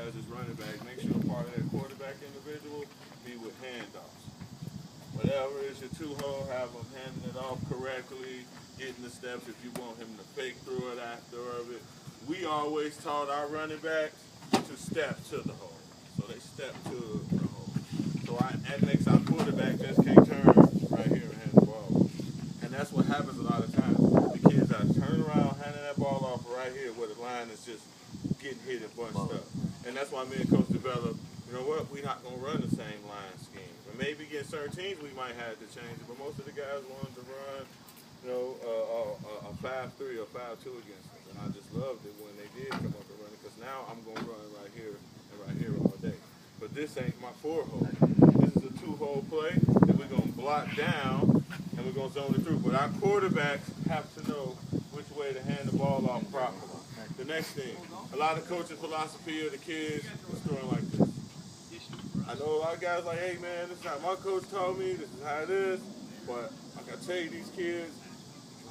guys as running back, make sure part of that quarterback individual be with handoffs. Whatever is your two-hole, have him handing it off correctly, getting the steps if you want him to fake through it after of it. We always taught our running backs to step to the hole. So they step to the hole. So that makes our quarterback just can't turn right here and hand the ball off. And that's what happens a lot of times. The kids are turning around, handing that ball off right here where the line is just getting hit and bunched up. And that's why me and Coach developed, you know what, we're not going to run the same line scheme. And maybe against certain teams we might have to change it, but most of the guys wanted to run, you know, a 5-3 or 5-2 against us. And I just loved it when they did come up and run it, because now I'm going to run right here and right here all day. But this ain't my 4-hole. This is a 2-hole play that we're going to block down and we're going to zone it through. But our quarterbacks have to know which way to hand the ball off properly. The next thing, a lot of coaches' philosophy of the kids is throwing like this. I know a lot of guys like, hey man, this is how my coach taught me, this is how it is. But like I tell you, these kids,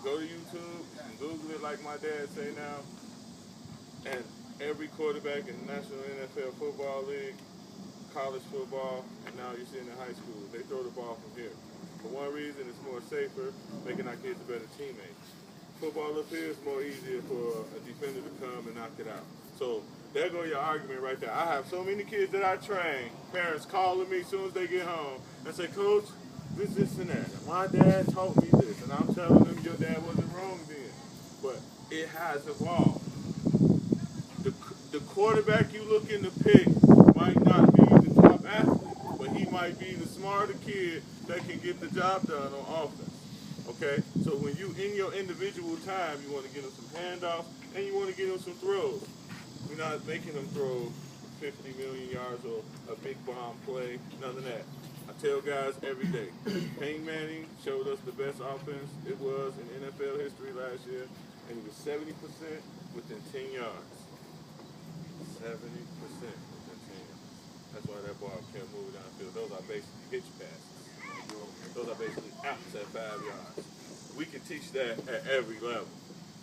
go to YouTube and Google it like my dad say now. And every quarterback in the National NFL Football League, college football, and now you're seeing in high school, they throw the ball from here. For one reason, it's more safer, making our kids a better teammates. Football up here is more easier for a defender to come and knock it out. So there go your argument right there. I have so many kids that I train, parents calling me as soon as they get home and say, Coach, this, and that. My dad taught me this, and I'm telling them your dad wasn't wrong then. But it has evolved. The quarterback you looking to pick might not be the top athlete, but he might be the smarter kid that can get the job done on offense. Okay? So when you in your individual time, you want to get him some handoffs and you want to get him some throws. We're not making them throw 50 million yards or a big bomb play, none of that. I tell guys every day, Peyton Manning showed us the best offense it was in NFL history last year, and it was 70% within 10 yards. 70% within 10 yards. That's why that ball can't move downfield. Those are basically hitch passes. Those are basically outs at 5 yards. We can teach that at every level,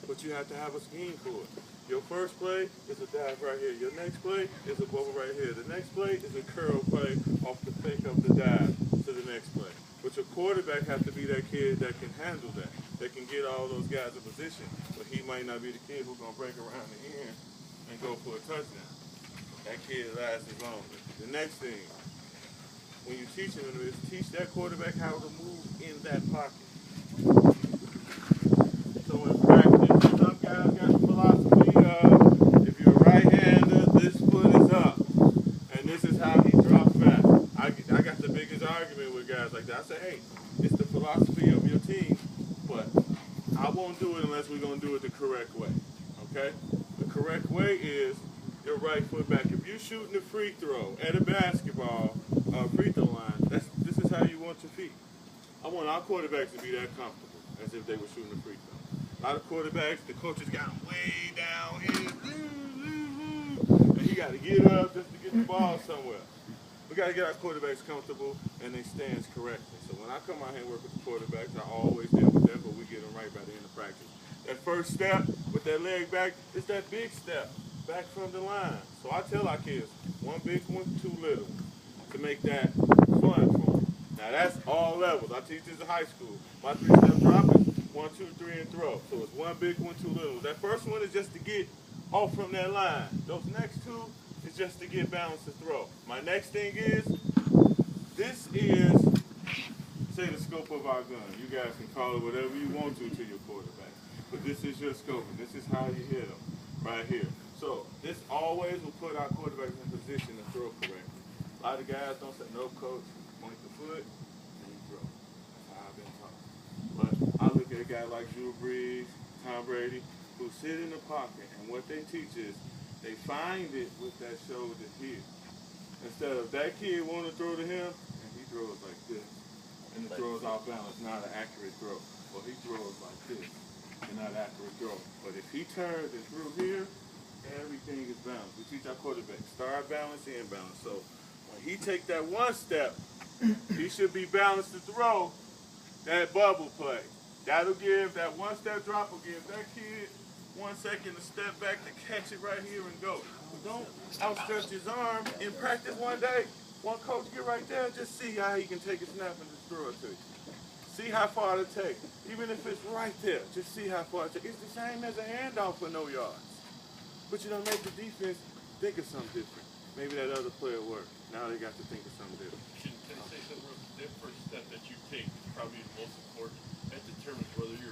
but you have to have a scheme for it. Your first play is a dive right here. Your next play is a bubble right here. The next play is a curl play off the fake of the dive to the next play. But your quarterback has to be that kid that can handle that can get all those guys in position. But he might not be the kid who's going to break around the end and go for a touchdown. That kid lasts as long. The next thing, when you're teaching them, is teach that quarterback how to move in that pocket. So in practice, some guys got the philosophy of, if you're a right-hander, this foot is up. And this is how he drops back. I got the biggest argument with guys like that. I say, hey, it's the philosophy of your team, but I won't do it unless we're going to do it the correct way. Okay? The correct way is your right foot back. If you're shooting a free throw at a basketball free throw line, this is how you want your feet. I want our quarterbacks to be that comfortable as if they were shooting a free throw. A lot of quarterbacks, the coaches got them way down here, and he got to get up just to get the ball somewhere. We got to get our quarterbacks comfortable and they stance correctly. So when I come out here and work with the quarterbacks, I always deal with them, but we get them right by the end of practice. That first step with that leg back is that big step back from the line. So I tell our kids, one big one, two little ones, to make that fun for them. Now that's all levels. I teach this in high school. My 3-step drop is 1, 2, 3, and throw. So it's one big one, two little ones. That first one is just to get off from that line. Those next two is just to get balanced to throw. My next thing is, this is, say, the scope of our gun. You guys can call it whatever you want to your quarterback. But this is your scope, and this is how you hit them, right here. So this always will put our quarterbacks in position to throw correctly. A lot of guys don't say, no, coach, point the foot, and you throw. That's how I've been taught. But I look at a guy like Drew Brees, Tom Brady, who sit in the pocket, and what they teach is they find it with that shoulder here. Instead of that kid want to throw to him, and he throws like this. And the throw is off balance, not an accurate throw. Or he throws like this, and not an accurate throw. But if he turns it through here, everything is balanced. We teach our quarterback, start balance, end balance. So when he take that one step, he should be balanced to throw that bubble play. That'll give, that one step drop will give that kid 1 second to step back to catch it right here and go. Don't outstretch his arm. In practice one day, one coach get right there and just see how he can take a snap and just throw it to you. See how far to take. Even if it's right there, just see how far to take. It's the same as a handoff for no yards. But you don't make the defense think of something different. Maybe that other player worked. Now they got to think of something different. Can I say something real quick? That first step that you take is probably the most important. That determines whether you're